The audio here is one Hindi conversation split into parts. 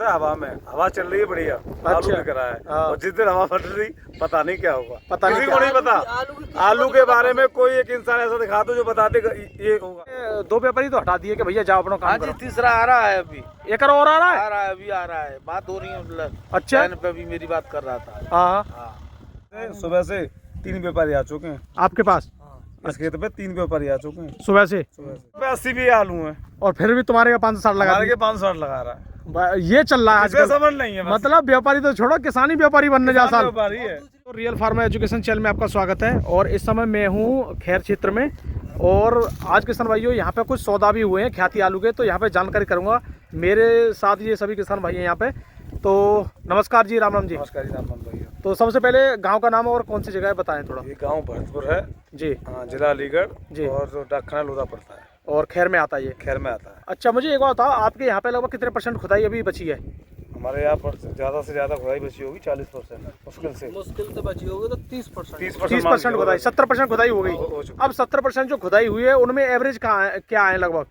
होता है हवा में, हवा चल रही है बढ़िया, आलू दिख रहा है। और जिस दिन हवा फट रही पता नहीं क्या होगा, पता नहीं, किसी को नहीं पता। आलू के बारे में कोई एक इंसान ऐसा दिखा दो जो बता दे ये होगा। 2 व्यापारी तो हटा दिए कि भैया जाओ अपना काम करो। तीसरा आ रहा है अभी, एक और आ रहा है, अभी आ रहा है, बात हो रही है मतलब। अच्छा पे भी मेरी बात कर रहा था। हाँ, सुबह से 3 व्यापारी आ चुके हैं आपके पास इस खेत पे, 3 व्यापारी आ चुके हैं सुबह से। 80 भी आलू है, और फिर भी तुम्हारे का 560 लगा हमारे के 560 लगा रहा है। ये चल रहा है इसका आजकल। समझ नहीं है, मतलब व्यापारी तो छोड़ो, किसानी व्यापारी बनने जा साल। व्यापारी है। तो रियल फार्मर एजुकेशन चैनल में आपका स्वागत है। और इस समय मैं हूँ खैर क्षेत्र में, और आज किसान भाइयों यहाँ पे कुछ सौदा भी हुए हैं ख्याति आलू के, तो यहाँ पे जानकारी करूँगा। मेरे साथ ये सभी किसान भाई हैं यहाँ पे। तो नमस्कार जी, राम राम जी। नमस्कार जी, राम राम भैया। तो सबसे पहले गांव का नाम और कौन सी जगह है बताएं थोड़ा। ये गांव भरतपुर है जी। हाँ, जिला अलीगढ़ जी। और जो डाकखाना लोधा पड़ता है, और खैर में आता है ये। खैर में आता है। अच्छा, मुझे एक बात बताओ, आपके यहाँ पे लगभग कितने % खुदाई अभी बची है? हमारे यहाँ पर ज्यादा से ज्यादा खुदाई बची होगी 40%, मुश्किल से बची होगी तो 30%। 30% खुदाई, 70% खुदाई हो गई। अब 70% जो खुदाई हुई है उनमें एवरेज क्या है लगभग?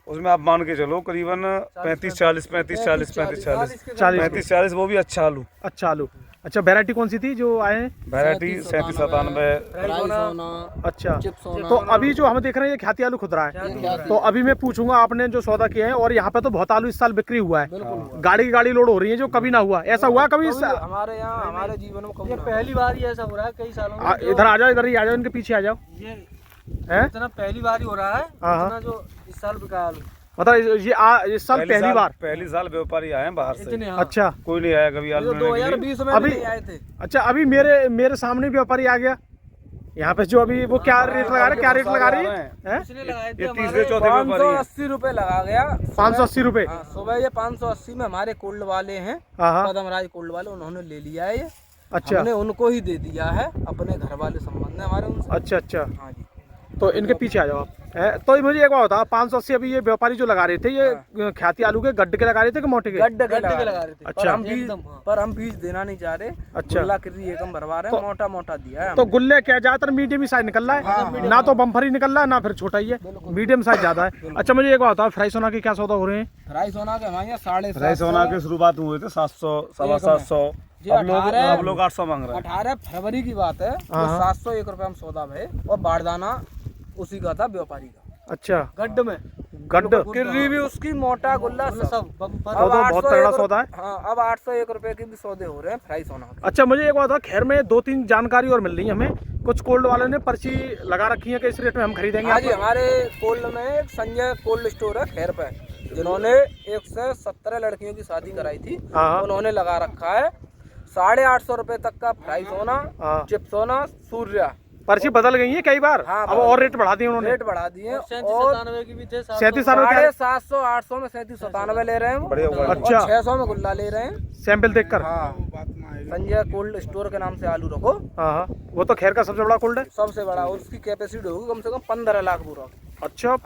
उसमें आप मान के चलो करीबन 35-40, 35-40, 35-40, वो भी अच्छा आलू। अच्छा आलू। अच्छा, वैरायटी कौन सी थी जो आए हैं? वैरायटी 37-97। अच्छा, तो अभी जो हम देख रहे हैं ये ख्याति आलू खुद रहा है, तो अभी मैं पूछूंगा आपने जो सौदा किया है, और यहाँ पे तो बहुत आलू इस साल बिक्री हुआ है, गाड़ी की गाड़ी लोड हो रही है, जो कभी ना हुआ। ऐसा हुआ कभी हमारे यहाँ, हमारे जीवन में ये पहली बार ही ऐसा हो रहा है कई सालों में। इधर आ जाओ, इधर ही आ जाओ, इनके पीछे आ जाओ। ये है इतना पहली बार ही हो रहा है इतना जो इस साल बिका आलू। मतलब ये इस साल पहली साल व्यापारी आए हैं बाहर से। अच्छा, कोई नहीं आया कभी आलू लेने के लिए। 2020 में अभी नहीं आए थे। अच्छा, अभी मेरे सामने व्यापारी आ गया यहाँ पे, जो अभी वो क्या रेट लगा रहे, क्या रेट लगा रही है? उसने लगाए थे ये तीसरे चौथे व्यापारी हैं। 580 रुपए लगा गया। 580 रुपए। सुबह ये 580 में हमारे कोल्ड वाले हैं, हाँ। पदमराज कोल्ड वाले, उन्होंने ले लिया है ये। अच्छा, हमने उनको ही दे दिया है, अपने घर वाले संबंध है हमारे उनसे। अच्छा अच्छा, हाँ जी। तो इनके पीछे आ जाओ आप। तो मुझे एक बात बता, 580 अभी ये व्यापारी जो लगा रहे थे, ये ख्याति आलू के गड्ढे के लगा रहे थे कि मोटे के? गड्ढे के लगा रहे थे। अच्छा, पर हम बीज देना नहीं चाह रहे। अच्छा, गुल्ला किर्री एकम भरवा रहे हैं, मोटा मोटा दिया है। तो गुल्ले क्या ज्यादातर मीडियम ही साइज निकल रहा है, ना तो बम्फर ही निकल रहा है, ना फिर छोटा ही है, मीडियम साइज ज्यादा है। अच्छा, मुझे एक बात बताओ, फ्राई सोना के क्या सौदा हो रहे हैं? फ्राई सोना के हमारे यहाँ 750। फ्राई सोना के शुरुआत हुए थे 700, 750। अब लोग 800 मांग रहे हैं। 18 फरवरी की बात है, 701 रुपए हम सौदा भरे, और बारदाना उसी का था व्यापारी का। अच्छा, गड्ढ में किर्री भी उसकी, मोटा गुल्ला सब। तो बहुत तगड़ा सौदा है। हाँ, अब 801 रुपए के भी सौदे हो रहे हैं फ्राई सोना के। अच्छा, मुझे एक बात बताओ, खैर में 2-3 जानकारी और मिल रही है हमें। कुछ कोल्ड वाले ने पर्ची लगा रखी है कि इस रेट में हम खरीदेंगे। हाँ जी, हमारे कोल्ड में एक संजय कोल्ड स्टोर है खैर पे, जिन्होंने 117 लड़कियों की शादी कराई थी, उन्होंने लगा रखा है 850 रुपए तक का फ्राई सोना, चिप सोना, सूर्या। पर्ची बदल गई है कई बार। हाँ, अब और रेट बढ़ा दिए उन्होंने, रेट बढ़ा दिए। और 37-97 750, 800 में 37-97 ले रहे हैं। अच्छा, 600 में गुल्ला ले रहे हैं, सैंपल देखकर। हाँ, संजय कोल्ड स्टोर के नाम से आलू रखो। हाँ, वो तो खैर का सबसे बड़ा कोल्ड है, सबसे बड़ा। उसकी कैपेसिटी होगी कम से कम 15 लाख पूरा। अच्छा,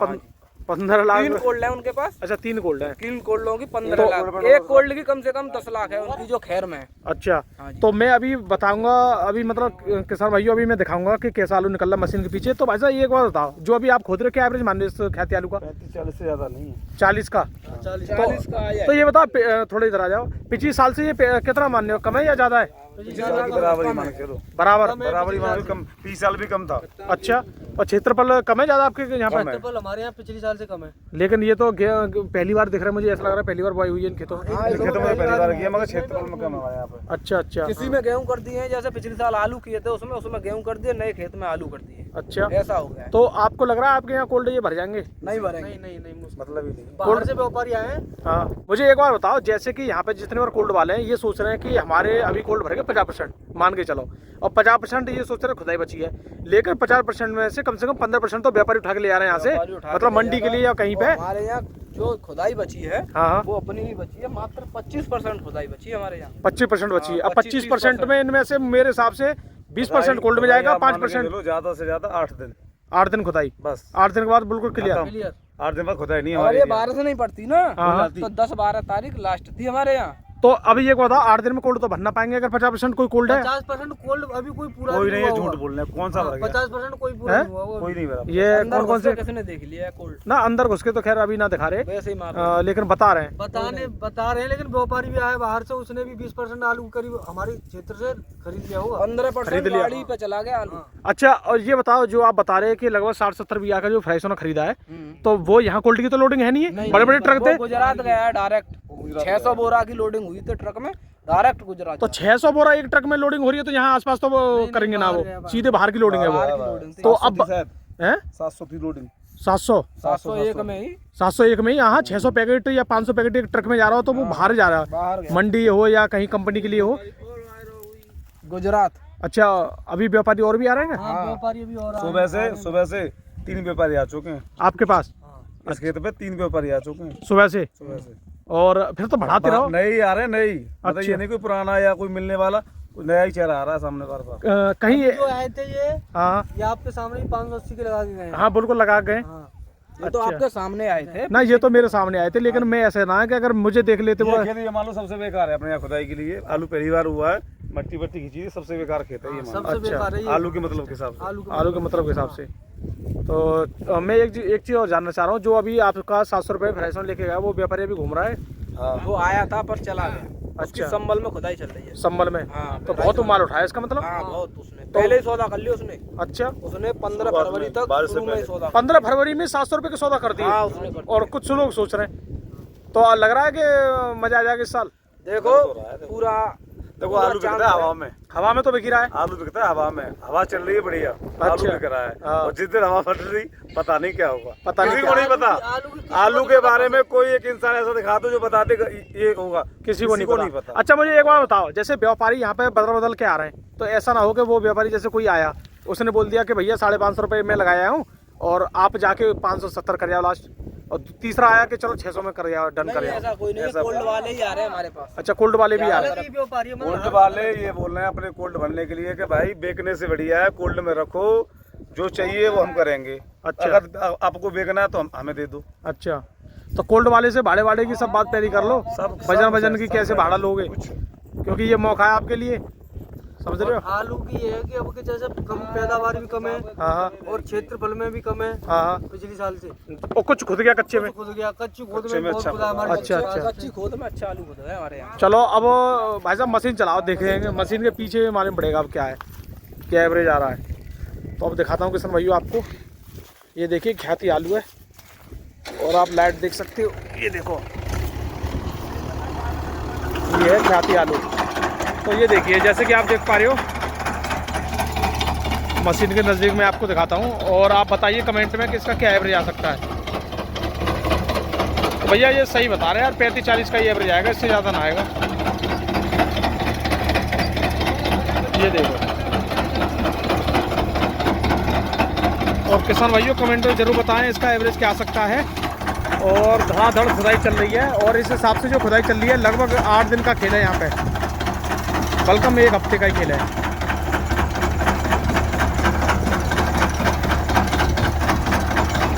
15 लाख। 3 कोल्ड है उनके पास। अच्छा, 3 कोल्ड है। 3 कोल्डों की 15 लाख। एक कोल्ड की कम से कम 10 लाख है उनकी, जो खैर में है। अच्छा, तो मैं अभी बताऊंगा, अभी मतलब किसान भाइयों, अभी मैं दिखाऊंगा कि कैसा आलू निकल रहा है मशीन के पीछे। तो भाई साहब एक बात बताओ, जो अभी आप खोद रहे, क्या एवरेज मान रहे इस ख्याति आलू का? 35-40 से ज्यादा नहीं है। 40 का? 40 का आया। तो ये बताओ, थोड़े इधर आ जाओ, पिछले साल से ये कितना मान रहे हो, कम है या ज्यादा है? बराबर ही मान के चलो, बराबर बराबर ही मान, कम 20 साल भी कम था। अच्छा, और क्षेत्रफल कम है ज्यादा आपके यहाँ पे? क्षेत्रफल हमारे यहाँ पिछले साल से कम है। लेकिन ये तो पहली बार दिख रहा है, मुझे ऐसा लग रहा है पहली बार बुआई हुई है इन खेतों में। खेतों में पहली बार किया, मगर क्षेत्रफल में कम है हमारे यहाँ पे। अच्छा अच्छा, किसी में गेहूं कर दिए हैं, जैसे पिछले साल आलू किए थे, उसमें गेहूं कर दिए, नए खेत में आलू कर दिए। अच्छा, ऐसा हो गया है। तो आपको लग रहा है आपके यहाँ कोल्ड ये भर जाएंगे? नहीं भरेंगे। नहीं, मतलब ही नहीं। बाहर से व्यापारी आए हैं। हाँ, मुझे एक बार बताओ, जैसे कि यहाँ पे जितने बार कोल्ड वाले हैं ये सोच रहे हैं कि हमारे अभी कोल्ड भरेंगे 50%, मान के चलो, और 50% ये सोच रहे हैं खुदाई बची है, लेकिन 50% में से कम 15% तो व्यापारी उठा के ले आ रहे हैं यहाँ से, मतलब मंडी के लिए या कहीं पे। हमारे यहाँ जो खुदाई बची है, हाँ, वो अपनी ही बची है। मात्र 25% खुदाई बची है हमारे यहाँ। 25% बची है। अब 25% में इनमें से मेरे हिसाब से 20% कोल्ड में जाएगा, 5% ज्यादा से ज्यादा 8 दिन। 8 दिन खुदाई, बस 8 दिन के बाद बिल्कुल क्लियर। 8 दिन बाद खुदाई नहीं और हमारी। ये बारिश नहीं पड़ती ना, हाँ, तो 10-12 तारीख लास्ट थी हमारे यहाँ। तो अभी ये बताओ 8 दिन में कोल्ड तो भरना पाएंगे अगर 50% कोई कोल्ड है? 50% कोल्ड अभी कोई पूरा कोई नहीं है, झूठ बोल रहे हैं। कौन सा भर गया? 50% कोई पूरा नहीं हुआ। कोई नहीं भरा। ये कौन से किसने देख लिया है कोल्ड? ना अंदर घुस के तो खैर अभी ना दिखा रहे, वैसे ही मार लेकिन बता रहे हैं। बता रहे हैं, लेकिन व्यापारी भी आया बाहर से, उसने भी 20% आलू करीब हमारे क्षेत्र से खरीद लिया होगा। 15% गाड़ी पे चला गया आलू। अच्छा, और ये बताओ जो आप बता रहे हैं कि लगभग 60-70 बीघा का जो फ्राइसो ने खरीदा है, तो वो यहाँ कोल्ड की तो लोडिंग है नहीं है? बड़े बड़े ट्रक थे। गुजरात गया है डायरेक्ट, 600 बोरा की लोडिंग हुई थी ट्रक में, डायरेक्ट गुजरात। तो 600 बोरा एक ट्रक में लोडिंग हो रही है, तो यहाँ आसपास तो वो करेंगे ना, वो सीधे बाहर की लोडिंग है वो। तो अब है 700 की लोडिंग, 701 में ही 701 में यहाँ 600 पैकेट या 500 पैकेट एक ट्रक में जा रहा हो, तो वो बाहर जा रहा है, मंडी हो या कहीं कंपनी के लिए हो, गुजरात। अच्छा, अभी व्यापारी और भी आ रहे हैं? व्यापारी भी और सुबह से 3 व्यापारी आ चुके हैं आपके पास इस खेत पे। 3 व्यापारी आ चुके हैं सुबह से। और फिर तो बढ़ाते रहो। नहीं आ रहे, नहीं मतलब ये नहीं कोई पुराना या कोई मिलने वाला, कोई नया ही चेहरा आ रहा है सामने बार। कहीं जो आए थे ये, हाँ ये आपके सामने 580 के लगा के गए। हाँ बिल्कुल लगा गए। ये तो आपके सामने आए थे ना, ये तो मेरे सामने आए थे, लेकिन मैं ऐसे ना कि अगर मुझे देख लेते वो। ये मान लो सबसे बेकार है अपने यहाँ खुदाई के लिए। आलू पहली बार हुआ है, मट्टी बट्टी खींची थी, सबसे बेकार खेत है ये। सबसे बेकार है ये। आलू के मतलब के हिसाब से, आलू के मतलब के हिसाब से। तो मैं एक चीज़ और जानना चाह रहा हूँ, जो अभी आपका 700 रुपये फ्राइसो लेके गया, वो व्यापारी अभी घूम रहा है? हाँ। वो आया था पर चला गया। अच्छा, संबल में खुदाई चल रही है। संबल में? तो बहुत माल उठाया इसका मतलब? बहुत। उसने पहले ही सौदा कर लिया उसने। अच्छा, उसने 15 फरवरी तक शुरू में सौदा। 15 फरवरी में 700 रुपये का सौदा कर दिया। और कुछ लोग सोच रहे हैं, तो लग रहा है कि मजा आ जाएगा इस साल। देखो पूरा, देखो आलू बिकता है हवा में। हवा में तो बिक रहा है आलू बिकता है हवा में, हवा चल रही है बढ़िया, आलू बिक रहा है। और जिस दिन हवा फट रही पता नहीं क्या होगा, पता किसी को नहीं पता। आलू के बारे में कोई एक इंसान ऐसा दिखा दो जो बताते ये होगा, किसी को नहीं पता। अच्छा, मुझे एक बात बताओ, जैसे व्यापारी यहाँ पे बदल के आ रहे हैं, तो ऐसा ना हो कि वो व्यापारी जैसे कोई आया, उसने बोल दिया कि भैया 550 रुपये में लगाया हूँ और आप जाके 570 कर जाओ लास्ट, और तीसरा आया कि चलो 600 में कर जाओ, डन कर जाओ। ऐसा कोई नहीं, कोल्ड वाले ही आ रहे हैं हमारे पास। अच्छा, कोल्ड वाले भी आ रहे हैं। कोल्ड वाले ये बोल रहे हैं अपने कोल्ड भरने के लिए कि भाई बेचने से बढ़िया है कोल्ड में रखो, जो चाहिए वो हम करेंगे। अच्छा, अगर आपको बेचना है तो हमें दे दो। अच्छा, तो कोल्ड वाले से भाड़े की सब बात तैयारी कर लो, सब वजन की कैसे भाड़ा लोगे, क्योंकि ये मौका है आपके लिए, समझ रहे हो? आलू की ये है कि अब के जैसे कम पैदावार भी कम है। हाँ, और क्षेत्रफल में भी कम है। हाँ, पिछले साल से। और कुछ खुद गया कच्चे में? खुद गया, कच्ची खोद में बहुत खुदा हमारे। अच्छा, कच्ची खोद में अच्छा आलू खुदा है हमारे यहाँ। चलो अब भाई साहब मशीन चलाओ, देखेंगे मशीन के पीछे मालूम पड़ेगा अब क्या है, क्या एवरेज आ रहा है। तो अब दिखाता हूँ किसान भाइयों आपको, ये देखिए ख्याति आलू है, और आप लाइट देख सकते हो, ये देखो ये है ख्याति आलू। तो ये देखिए जैसे कि आप देख पा रहे हो, मशीन के नज़दीक में आपको दिखाता हूँ, और आप बताइए कमेंट में कि इसका क्या एवरेज आ सकता है। तो भैया ये सही बता रहे हैं यार, 35-40 का ही एवरेज आएगा, इससे ज़्यादा ना आएगा। ये देखो, और किसान भाइयों कमेंट में ज़रूर बताएं इसका एवरेज क्या आ सकता है। और धड़ाधड़ खुदाई चल रही है, और इस हिसाब से जो खुदाई चल रही है लगभग 8 दिन का खेल है यहाँ पे, बल्कि में 1 हफ्ते का ही खेल है।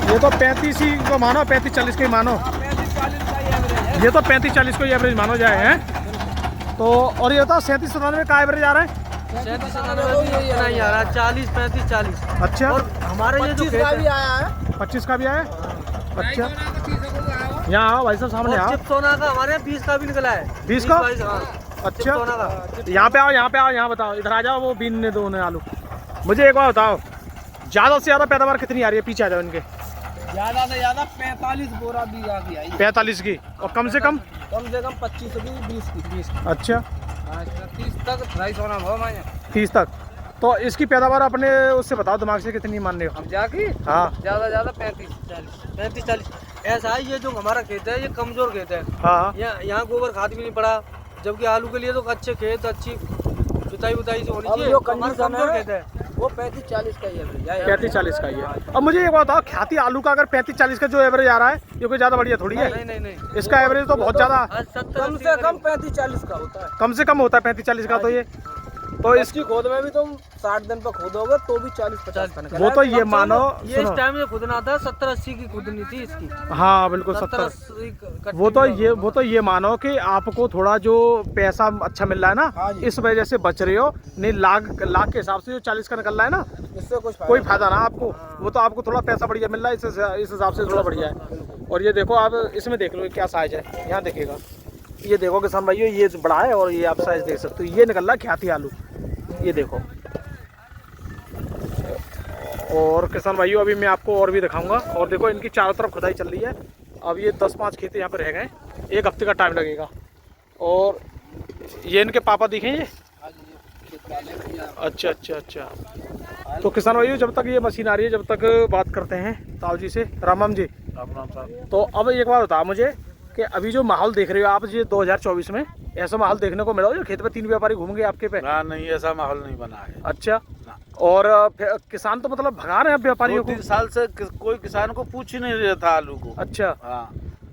ये तो 35 ही को मानो, 35-40 का ही मानो, 35-40 का ही एवरेज है। ये तो 35-40 को ही एवरेज मानो जाए हैं। तो और ये तो 37-97 का एवरेज आ रहा है। 37-97 भी ये नहीं आ रहा, 40-35-40। अच्छा, और हमारे ये जो खेत भी आया है, 25 का भी आया। अच्छा, यहाँ आओ भाई साहब, सामने आओ। चिप्सोना का हमारे 20 का भी निकला है। 20 का? अच्छा, चिप्सोना का। यहाँ पे आओ, यहाँ पे आओ, यहाँ बताओ, इधर आ जाओ। वो बीनने दो उन्हें आलू। मुझे एक बार बताओ, ज़्यादा से ज़्यादा पैदावार कितनी आ रही है? पीछे आ जाओ इनके। ज़्यादा से ज़्यादा 45 बोरा बीघा की आई। 45 की, और कम से कम 25 की, 20 की। अच्छा, 30 तक 250 होना हो 30 तक। तो इसकी पैदावार अपने उससे बताओ दिमाग से कितनी मानने हो? हम जाके हाँ, ज़्यादा 35-40 ऐसा है। ये जो हमारा खेत है ये कमजोर खेत है। हाँ, यहाँ गोबर खाद भी नहीं पड़ा, जबकि आलू के लिए तो अच्छे खेत, अच्छी जुताई से होनी चाहिए। जो कमजोर खेत है वो 35-40 का ही एवरेज है। 35-40 का ही है। अब मुझे एक बात बताओ, ख्याति आलू का अगर 35-40 का जो एवरेज आ रहा है, ये कोई ज़्यादा बढ़िया थोड़ी है। नहीं, इसका एवरेज तो बहुत ज़्यादा, कम से कम 35-40 का होता है। कम से कम होता है 35-40 का। तो ये तो इस इसकी खोद में भी तुम 60 दिन पर खोदोगे तो भी 40-50 टन। वो तो ये मानो ये इस टाइम ये खुदना था 70-80 की खुदनी थी इसकी। हाँ बिल्कुल 70। वो तो ये मानो कि आपको थोड़ा जो पैसा अच्छा मिल रहा है ना, इस वजह से बच रहे हो। नहीं लाख के हिसाब से जो 40 का निकल रहा है ना, इससे कोई फायदा ना आपको। वो तो आपको थोड़ा पैसा बढ़िया मिल रहा है, इस हिसाब से थोड़ा बढ़िया है। और ये देखो आप इसमें देख लो क्या साइज है, यहाँ देखिएगा। ये देखो किसान भाइयों, ये बड़ा है और ये आप साइज देख सकते हो। ये निकल रहा है ख्याति आलू, ये देखो। और किसान भाइयों अभी मैं आपको और भी दिखाऊंगा। और देखो इनकी चारों तरफ खुदाई चल रही है। अब ये 10-5 खेत यहाँ पर रह गए, 1 हफ्ते का टाइम लगेगा। और ये इनके पापा दिखे ये। अच्छा। तो किसान भाइयों जब तक ये मशीन आ रही है, जब तक बात करते हैं ताऊ जी से। राम जी। राम साहब। तो अब एक बात बताओ मुझे कि अभी जो माहौल देख रहे हो आप, ये 2024 में ऐसा माहौल देखने को मिला जो खेत पे 3 व्यापारी घूम गए आपके पे? नहीं, ऐसा माहौल नहीं बना है। अच्छा। और किसान तो मतलब भगा रहे हैं व्यापारियों को? 3 साल से कोई किसान को पूछ ही नहीं रहा था आलू को। अच्छा। हाँ,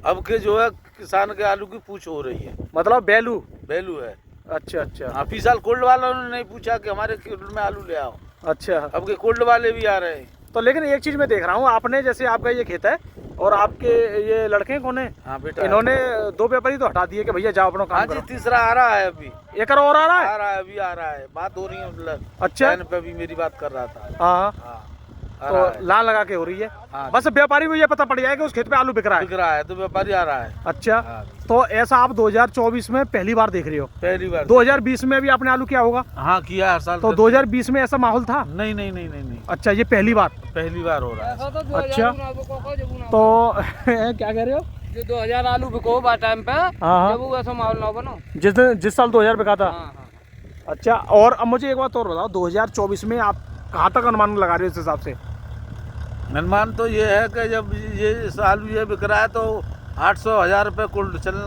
अब के जो है किसान के आलू की पूछ हो रही है, मतलब वैल्यू है। अच्छा। हाँ, फी साल कोल्ड वालों ने नहीं पूछा कि हमारे खेत में आलू ले आओ। अच्छा। अब के कोल्ड वाले भी आ रहे हैं। तो लेकिन एक चीज मैं देख रहा हूँ, आपने जैसे आपका ये खेत है और आपके ये लड़के कौन है? हाँ बेटा, इन्होंने 2 व्यापारी तो हटा दिए कि भैया जाओ अपना काम करो। तीसरा आ रहा है अभी। एक और आ रहा है? अभी आ रहा है, बात हो रही है। मतलब अच्छा, पे भी मेरी बात कर रहा था। हाँ। तो लाइन लगा के हो रही है। हाँ, बस व्यापारी को ये पता पड़ जाए कि उस खेत पे आलू बिक रहा है तो व्यापारी आ रहा है। अच्छा। हाँ। तो ऐसा आप 2024 में पहली बार देख रहे हो? पहली बार। 2020 में भी आपने आलू किया होगा? हाँ, किया हर साल। तो 2020 में ऐसा माहौल था? नहीं। अच्छा, ये पहली बार हो रहा है। अच्छा। तो क्या कह रहे हो? जो 2000 आलू बिको बा टाइम पे, जब वो ऐसा माहौल ना बनो। जिस साल 2000 बिका था। अच्छा। और अब मुझे एक बात और बताओ, 2024 में आप कहाँ तक अनुमान लगा रहे हो इस हिसाब से? अनुमान तो ये है कि जब ये आलू ये बिक रहा है तो 800-1000 रुपये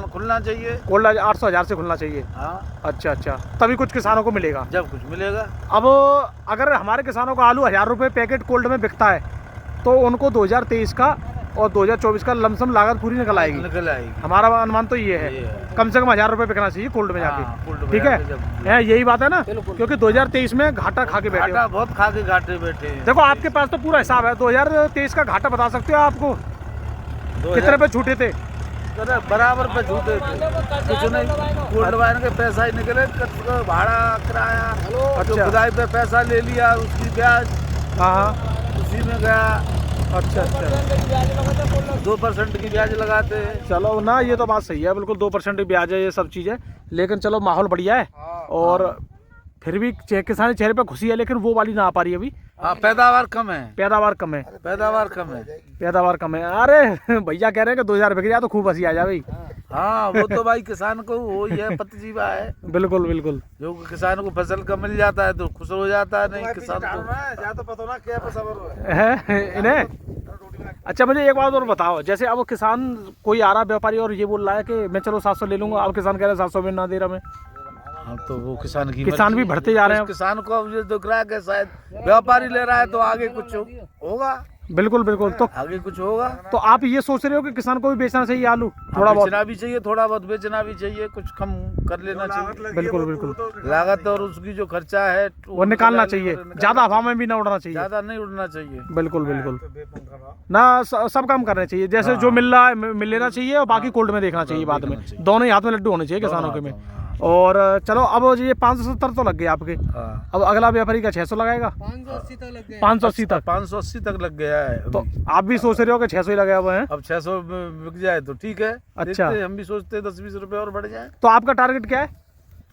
खुलना चाहिए। कोल्ड 800-1000 से खुलना चाहिए। हाँ। अच्छा। तभी कुछ किसानों को मिलेगा। जब कुछ मिलेगा। अब अगर हमारे किसानों का आलू 1000 रुपये पैकेट कोल्ड में बिकता है तो उनको 2023 का और 2024 का लमसम लागत पूरी निकल आएगी। हमारा अनुमान तो ये है कम से कम 1000 रुपये बिकना चाहिए कोल्ड में जाके। ठीक है, यही बात है ना? क्योंकि 2023 में घाटा खा के बैठे, बहुत खा के घाटे बैठे। देखो आपके पास तो पूरा हिसाब है। 2023 का घाटा बता सकते हो आपको कितने पे छूटे थे? बराबर पे छूटे थे, कुछ नहीं। कोल्ड वाइन के पैसा ही निकले, भाड़ा किराया, अच्छा, खुदाई पे पैसा ले लिया, उसकी ब्याज उसी में गया। अच्छा 2% की ब्याज लगाते हैं। चलो ना, ये तो बात सही है, बिल्कुल 2% की ब्याज है, ये सब चीज़ें। लेकिन चलो माहौल बढ़िया है और फिर भी किसान चेहरे पे खुशी है, लेकिन वो वाली ना आ पा रही अभी। हाँ, पैदावार कम है। अरे भैया कह रहे हैं कि 2000 बिक जाए तो खूब हंसी आ जाए भाई। हाँ, वो तो भाई किसान को वो ही है, पतजीवा है। बिल्कुल। जो किसान को फसल का मिल जाता है तो खुश हो जाता है, नहीं किसान तो पता ना क्या है इन्हें। अच्छा, मुझे एक बात और बताओ, जैसे अब किसान कोई आ रहा व्यापारी और ये बोल रहा है कि मैं चलो 700 ले लूंगा, अब किसान कह रहे हैं 700 में ना दे रहा मैं। हाँ, तो वो किसान भी बढ़ते जा रहे हैं। किसान को अब ये दिख रहा है कि शायद व्यापारी ले रहा है तो आगे कुछ होगा। बिल्कुल। तो आगे कुछ होगा। तो आप ये सोच रहे हो कि किसान को भी बेचना चाहिए आलू? थोड़ा बहुत बेचना भी चाहिए, थोड़ा बहुत बेचना भी चाहिए, कुछ कम कर लेना चाहिए। बिल्कुल। लागत और उसकी जो खर्चा है वो निकालना चाहिए, ज्यादा हवा में भी ना उड़ना चाहिए, ज्यादा नहीं उड़ना चाहिए। बिल्कुल ना, सब काम करने चाहिए। जैसे जो मिल रहा है मिल लेना चाहिए और बाकी कोल्ड में देखना चाहिए बाद में। दोनों ही हाथ में लड्डू होने चाहिए किसानों के में। और चलो अब ये 570 तो लग गए आपके। अब अगला व्यापारी का 600 लगाएगा? 580 तक लग गया। 580 तक लग गया है। तो आप भी सोच रहे हो कि 600 ही लगे हुए हैं? अब 600 बिक जाए तो ठीक है। अच्छा, हम भी सोचते हैं 10-20 रुपए और बढ़ जाए। तो आपका टारगेट क्या है?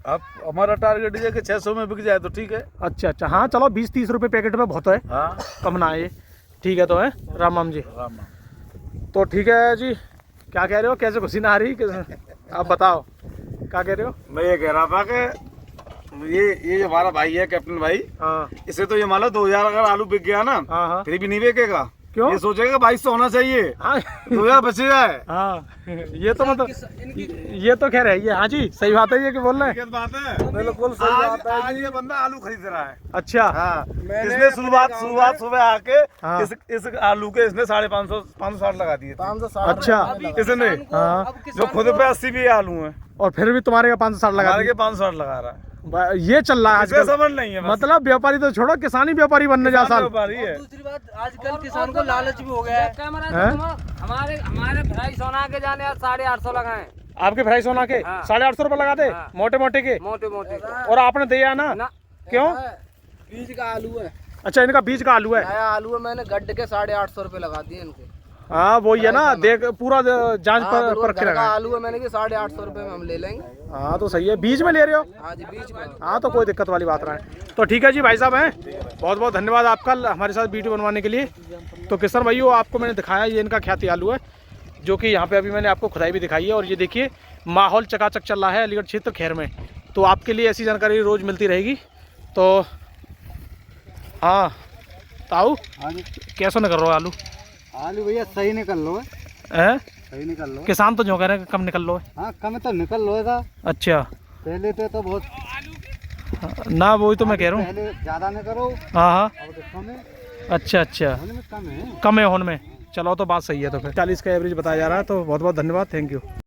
अब हमारा टारगेट ये कि 600 में बिक जाए तो ठीक है। अच्छा। हाँ, चलो 20-30 रुपए पैकेट में बहुत है। हाँ, कम ना है ये। ठीक है, तो है राम जी। तो ठीक है जी, क्या कह रहे हो? कैसे खुशी ना आ रही आप बताओ, क्या कह रहे हो? मैं ये कह रहा था कि ये जो हमारा भाई है कैप्टन भाई, इसे तो ये मान लो 2000 अगर आलू बिक गया ना, फिर भी नहीं बिकेगा। क्यों? ये सोचेगा 2200 होना चाहिए। 2000 बचे जाए। ये तो मतलब ये तो कह रहे हैं। हाँ जी, सही बात है ये कि बोल रहे हैं। बात है, बिल्कुल सही बात है। आज ये बंदा आलू खरीद रहा है। अच्छा। हाँ, इसने शुरुआत सुबह आके इस आलू के इसने 560 लगा दिए। 560। अच्छा, इसने जो खुद पे 80 भी आलू है और फिर भी तुम्हारे का 560 लगा 560 लगा रहा है। ये चल रहा है इसे आजकल। समझ नहीं है बस। मतलब व्यापारी तो छोड़ो, किसानी व्यापारी बनने जा साल। व्यापारी है। दूसरी बात आजकल किसान को लालच भी हो गया है। हमारे हमारे भाई सोना के जाने 850 लगाए। आपके फ्राई सोना के 850 रुपए लगा दे, मोटे मोटे के। मोटे मोटे और आपने दिया ना, क्यों? बीज का आलू है। अच्छा, इनका बीज का आलू है। नया आलू है, मैंने गड्ढे के 850 रुपए लगा दिए इनके। हाँ वही है ना, देख पूरा जांच पर के लगा। आलू है मैंने कि 850 रुपए में हम ले लेंगे। हाँ तो सही है, बीज में ले रहे हो? हाँ जी, बीज में। हाँ तो कोई दिक्कत वाली बात ना है। तो ठीक है जी भाई साहब हैं, बहुत बहुत धन्यवाद आपका हमारे साथ वीडियो बनवाने के लिए। तो किसान भाइयों, आपको मैंने दिखाया ये इनका ख्याति आलू है, जो कि यहाँ पे अभी मैंने आपको खुदाई भी दिखाई है। और ये देखिए माहौल चकाचक चल रहा है अलीगढ़ क्षेत्र खैर में। तो आपके लिए ऐसी जानकारी रोज़ मिलती रहेगी। तो हाँ ताऊ, कैसा निकल रहा है आलू? आलू भैया सही निकल लो है, सही निकल लो। किसान तो जो कह रहे हैं कम निकल लो है। हाँ कम तो निकल लो था, अच्छा पहले तो बहुत ना, वही तो मैं कह रहा हूँ। पहले ज्यादा न करो, हाँ हाँ, अब तो कम है, अच्छा अच्छा, होने में कम है। कम है होने में। चलो तो बात सही है। तो फिर 40 का एवरेज बताया जा रहा है। तो बहुत बहुत धन्यवाद, थैंक यू।